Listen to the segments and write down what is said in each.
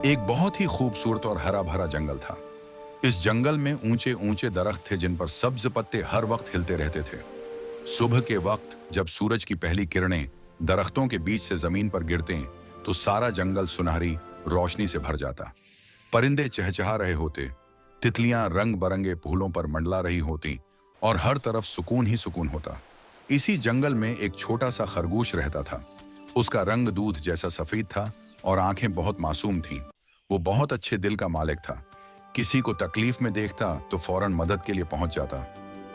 एक बहुत ही खूबसूरत और हरा भरा जंगल था। इस जंगल में ऊंचे ऊंचे दरख्त थे जिन पर सब्ज पत्ते हर वक्त हिलते रहते थे। सुबह के वक्त जब सूरज की पहली किरणें दरख्तों के बीच से जमीन पर गिरते तो सारा जंगल सुनहरी रोशनी से भर जाता। परिंदे चहचहा रहे होते, तितलियां रंग बरंगे फूलों पर मंडला रही होती और हर तरफ सुकून ही सुकून होता। इसी जंगल में एक छोटा सा खरगोश रहता था। उसका रंग दूध जैसा सफेद था और आंखें बहुत मासूम थीं। वो बहुत अच्छे दिल का मालिक था। किसी को तकलीफ में देखता तो फौरन मदद के लिए पहुंच जाता।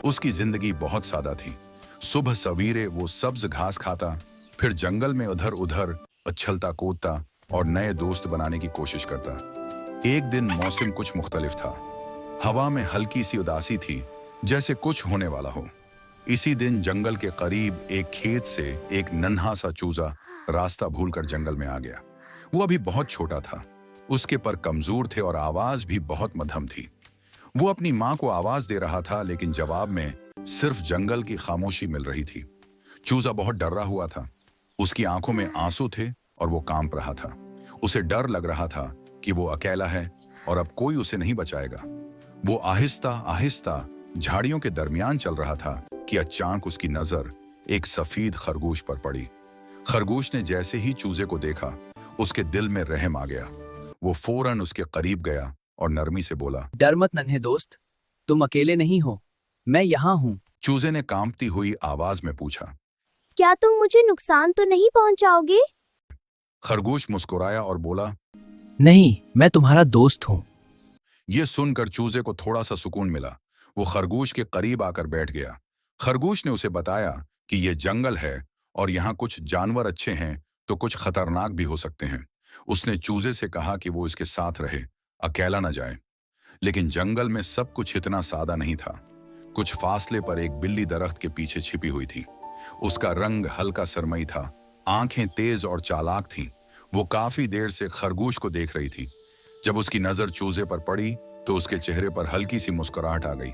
उसकी जिंदगी बहुत सादा थी। सुबह सवेरे वो सब्ज घास खाता, फिर जंगल में उधर उधर उछलता कूदता और नए दोस्त बनाने की कोशिश करता। एक दिन मौसम कुछ मुख्तलिफ था। हवा में हल्की सी उदासी थी, जैसे कुछ होने वाला हो। इसी दिन जंगल के करीब एक खेत से एक नन्हा सा चूजा रास्ता भूलकर जंगल में आ गया। वो अभी बहुत छोटा था, उसके पर कमजोर थे और आवाज भी बहुत मध्यम थी। वो अपनी माँ को आवाज दे रहा था, लेकिन जवाब में सिर्फ जंगल की खामोशी मिल रही थी। चूजा बहुत डरा हुआ था। उसकी आंखों में आंसू थे और वो कांप रहा था। उसे डर लग रहा था कि वो अकेला है और अब कोई उसे नहीं बचाएगा। वो आहिस्ता आहिस्ता झाड़ियों के दरमियान चल रहा था कि अचानक उसकी नजर एक सफेद खरगोश पर पड़ी। खरगोश ने जैसे ही चूजे को देखा, उसके दिल में रहम आ गया। वो फौरन उसके करीब गया और नरमी से बोला, डर मत नन्हे दोस्त, तुम अकेले नहीं हो, मैं यहाँ हूँ। चूजे ने कांपती हुई आवाज में पूछा। क्या तुम मुझे नुकसान तो नहीं पहुंचाओगे? खरगोश मुस्कुराया और बोला, नहीं, मैं तुम्हारा दोस्त हूँ। यह सुनकर चूजे को थोड़ा सा सुकून मिला। वो खरगोश के करीब आकर बैठ गया। खरगोश ने उसे बताया कि यह जंगल है और यहाँ कुछ जानवर अच्छे हैं तो कुछ खतरनाक भी हो सकते हैं। उसने चूजे से कहा कि वो इसके साथ रहे, अकेला न जाए। लेकिन जंगल में सब कुछ इतना सादा नहीं था। कुछ फासले पर एक बिल्ली दरख्त के पीछे छिपी हुई थी। उसका रंग हल्का सरमई था, आंखें तेज और चालाक थीं। वो काफी देर से खरगोश को देख रही थी। जब उसकी नजर चूजे पर पड़ी तो उसके चेहरे पर हल्की सी मुस्कुराहट आ गई।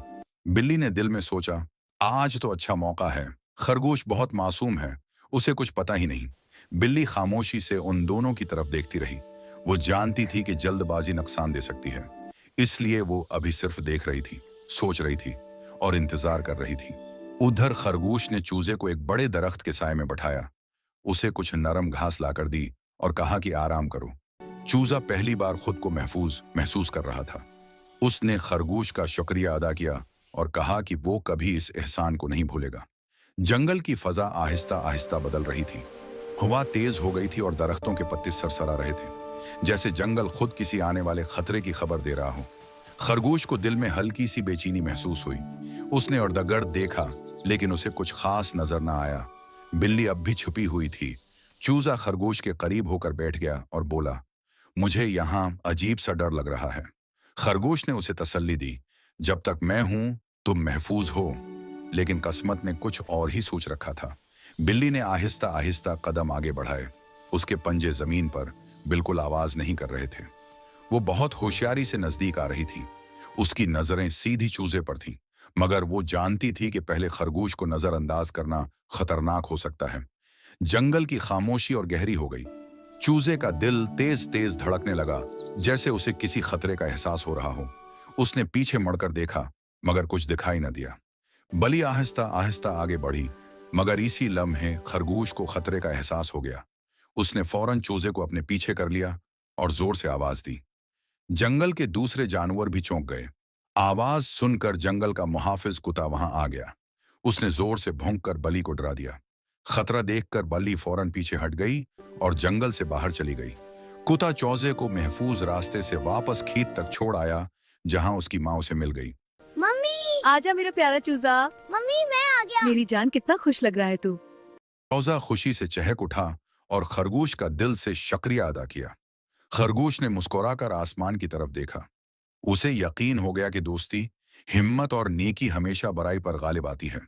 बिल्ली ने दिल में सोचा, आज तो अच्छा मौका है। खरगोश बहुत मासूम है, उसे कुछ पता ही नहीं। बिल्ली खामोशी से उन दोनों की तरफ देखती रही। वो जानती थी कि जल्दबाजी नुकसान दे सकती है, इसलिए वो अभी सिर्फ देख रही थी, सोच रही थी और इंतजार कर रही थी। उधर खरगोश ने चूजे को एक बड़े दरख्त के साए में बैठाया, उसे कुछ नरम घास लाकर दी और कहा कि आराम करो। चूजा पहली बार खुद को महफूज महसूस कर रहा था। उसने खरगोश का शुक्रिया अदा किया और कहा कि वो कभी इस एहसान को नहीं भूलेगा। जंगल की फजा आहिस्ता आहिस्ता बदल रही थी। हवा तेज हो गई थी और दरख्तों के पत्ते सरसरा रहे थे, जैसे जंगल खुद किसी आने वाले खतरे की खबर दे रहा हो। खरगोश को दिल में हल्की सी बेचैनी महसूस हुई। उसने इर्द-गिर्द देखा, लेकिन उसे कुछ खास नजर न आया। बिल्ली अब भी छुपी हुई थी। चूजा खरगोश के करीब होकर बैठ गया और बोला, मुझे यहाँ अजीब सा डर लग रहा है। खरगोश ने उसे तसल्ली दी, जब तक मैं हूं तुम महफूज हो। लेकिन किस्मत ने कुछ और ही सोच रखा था। बिल्ली ने आहिस्ता आहिस्ता कदम आगे बढ़ाए। उसके पंजे जमीन पर बिल्कुल आवाज नहीं कर रहे थे। वो बहुत होशियारी से नजदीक आ रही थी। उसकी नजरें सीधी चूजे पर थीं, मगर वो जानती थी कि पहले खरगोश को नजरअंदाज करना खतरनाक हो सकता है। जंगल की खामोशी और गहरी हो गई। चूजे का दिल तेज तेज धड़कने लगा, जैसे उसे किसी खतरे का एहसास हो रहा हो। उसने पीछे मुड़कर देखा, मगर कुछ दिखाई न दिया। बलि आहिस्ता आहिस्ता आगे बढ़ी, मगर इसी लम्हे खरगोश को खतरे का एहसास हो गया। उसने फौरन चूजे को अपने पीछे कर लिया और जोर से आवाज दी। जंगल के दूसरे जानवर भी चौंक गए। आवाज सुनकर जंगल का मुहाफिज कुत्ता वहां आ गया। उसने जोर से भौंककर बलि को डरा दिया। खतरा देखकर बलि फौरन पीछे हट गई और जंगल से बाहर चली गई। कुत्ता चौजे को महफूज रास्ते से वापस खेत तक छोड़ आया, जहां उसकी माँ उसे मिल गई। मम्मी, आजा मेरा प्यारा चूजा। मम्मी मैं आ गया। मेरी जान, कितना खुश लग रहा है तू। चौजा खुशी से चहक उठा और खरगोश का दिल से शुक्रिया अदा किया। खरगोश ने मुस्कुराकर आसमान की तरफ देखा। उसे यकीन हो गया कि दोस्ती, हिम्मत और नेकी हमेशा बुराई पर गालिब आती है।